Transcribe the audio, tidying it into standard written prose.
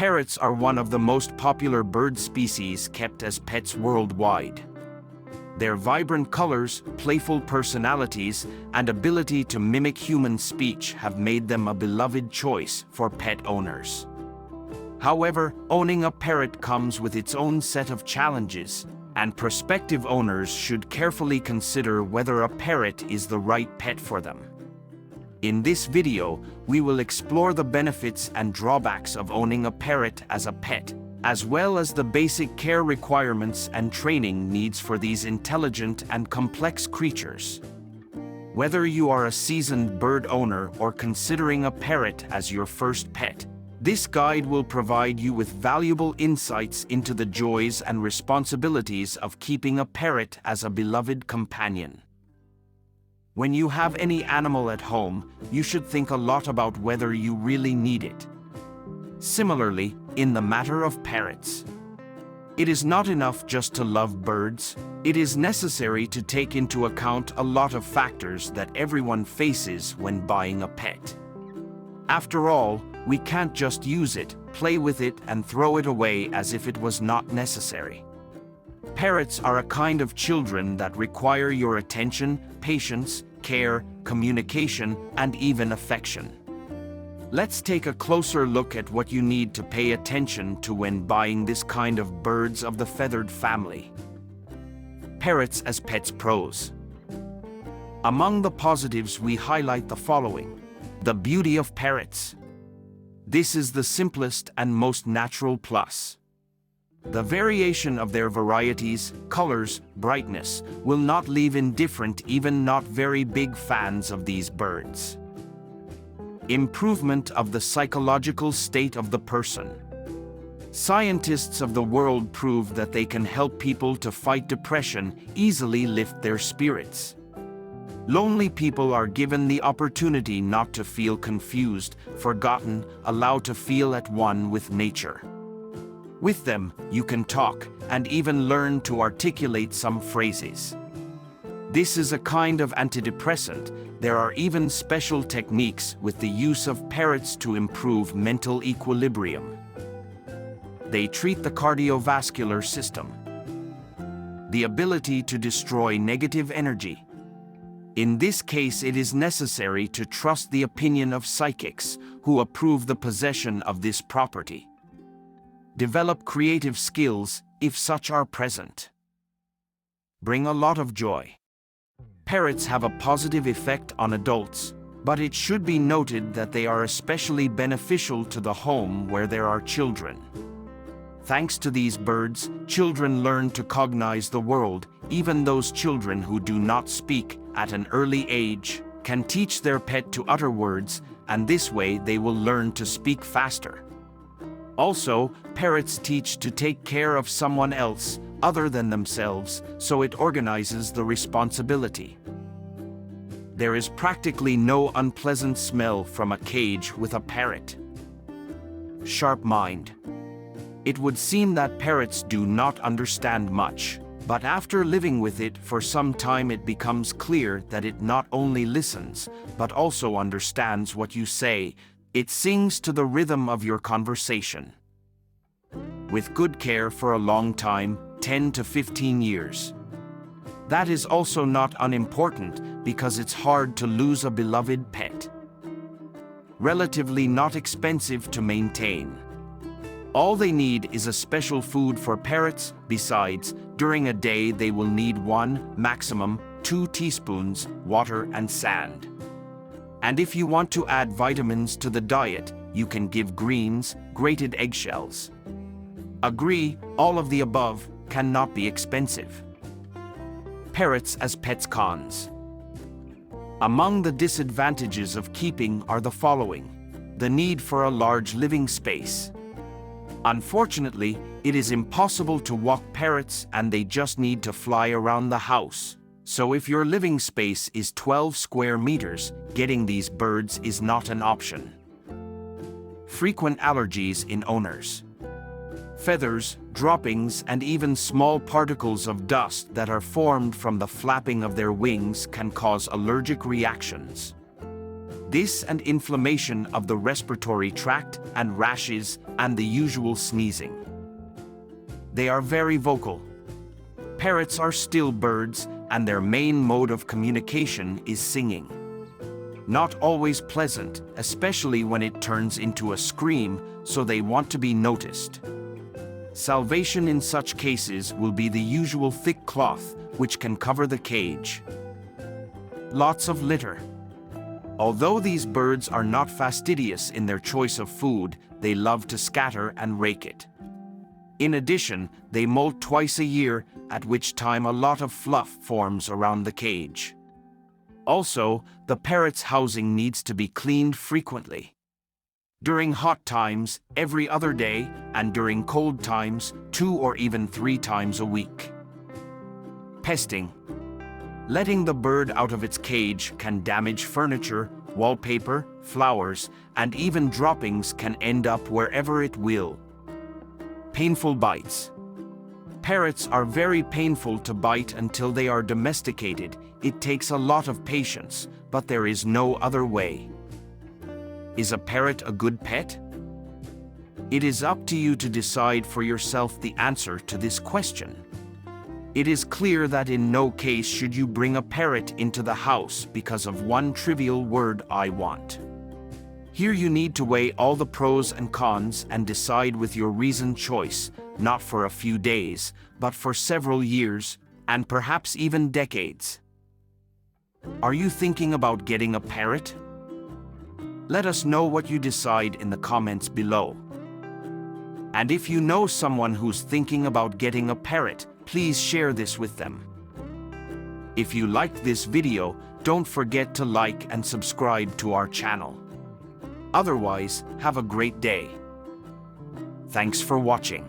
Parrots are one of the most popular bird species kept as pets worldwide. Their vibrant colors, playful personalities, and ability to mimic human speech have made them a beloved choice for pet owners. However, owning a parrot comes with its own set of challenges, and prospective owners should carefully consider whether a parrot is the right pet for them. In this video, we will explore the benefits and drawbacks of owning a parrot as a pet, as well as the basic care requirements and training needs for these intelligent and complex creatures. Whether you are a seasoned bird owner or considering a parrot as your first pet, this guide will provide you with valuable insights into the joys and responsibilities of keeping a parrot as a beloved companion. When you have any animal at home, you should think a lot about whether you really need it. Similarly, in the matter of parrots, it is not enough just to love birds. It is necessary to take into account a lot of factors that everyone faces when buying a pet. After all, we can't just use it, play with it, and throw it away as if it was not necessary. Parrots are a kind of children that require your attention, patience, care, communication, and even affection. Let's take a closer look at what you need to pay attention to when buying this kind of birds of the feathered family. Parrots as pets. Pros. Among the positives, we highlight the following. The beauty of parrots. This is the simplest and most natural plus. The variation of their varieties, colors, brightness, will not leave indifferent even not very big fans of these birds. Improvement of the psychological state of the person. Scientists of the world prove that they can help people to fight depression, easily lift their spirits. Lonely people are given the opportunity not to feel confused, forgotten, allowed to feel at one with nature. With them, you can talk and even learn to articulate some phrases. This is a kind of antidepressant. There are even special techniques with the use of parrots to improve mental equilibrium. They treat the cardiovascular system. The ability to destroy negative energy. In this case, it is necessary to trust the opinion of psychics who approve the possession of this property. Develop creative skills, if such are present. Bring a lot of joy. Parrots have a positive effect on adults, but it should be noted that they are especially beneficial to the home where there are children. Thanks to these birds, children learn to cognize the world. Even those children who do not speak at an early age can teach their pet to utter words, and this way they will learn to speak faster. Also, parrots teach to take care of someone else other than themselves, so it organizes the responsibility. There is practically no unpleasant smell from a cage with a parrot. Sharp mind. It would seem that parrots do not understand much, but after living with it for some time, it becomes clear that it not only listens, but also understands what you say. It sings to the rhythm of your conversation. With good care for a long time, 10 to 15 years. That is also not unimportant because it's hard to lose a beloved pet. Relatively not expensive to maintain. All they need is a special food for parrots. Besides, during a day they will need 1, maximum 2 teaspoons, water and sand. And if you want to add vitamins to the diet, you can give greens, grated eggshells. Agree, all of the above cannot be expensive. Parrots as pets. Cons. Among the disadvantages of keeping are the following. The need for a large living space. Unfortunately, it is impossible to walk parrots and they just need to fly around the house. So if your living space is 12 square meters, getting these birds is not an option. Frequent allergies in owners. Feathers, droppings, and even small particles of dust that are formed from the flapping of their wings can cause allergic reactions. This and inflammation of the respiratory tract and rashes and the usual sneezing. They are very vocal. Parrots are still birds, and their main mode of communication is singing. Not always pleasant, especially when it turns into a scream, so they want to be noticed. Salvation in such cases will be the usual thick cloth, which can cover the cage. Lots of litter. Although these birds are not fastidious in their choice of food, they love to scatter and rake it. In addition, they molt twice a year, at which time a lot of fluff forms around the cage. Also, the parrot's housing needs to be cleaned frequently. During hot times, every other day, and during cold times, 2 or even 3 times a week. Pesting. Letting the bird out of its cage can damage furniture, wallpaper, flowers, and even droppings can end up wherever it will. Painful bites. Parrots are very painful to bite until they are domesticated. It takes a lot of patience, but there is no other way. Is a parrot a good pet? It is up to you to decide for yourself the answer to this question. It is clear that in no case should you bring a parrot into the house because of one trivial word, "I want." Here you need to weigh all the pros and cons and decide with your reasoned choice, not for a few days, but for several years, and perhaps even decades. Are you thinking about getting a parrot? Let us know what you decide in the comments below. And if you know someone who's thinking about getting a parrot, please share this with them. If you liked this video, don't forget to like and subscribe to our channel. Otherwise, have a great day. Thanks for watching.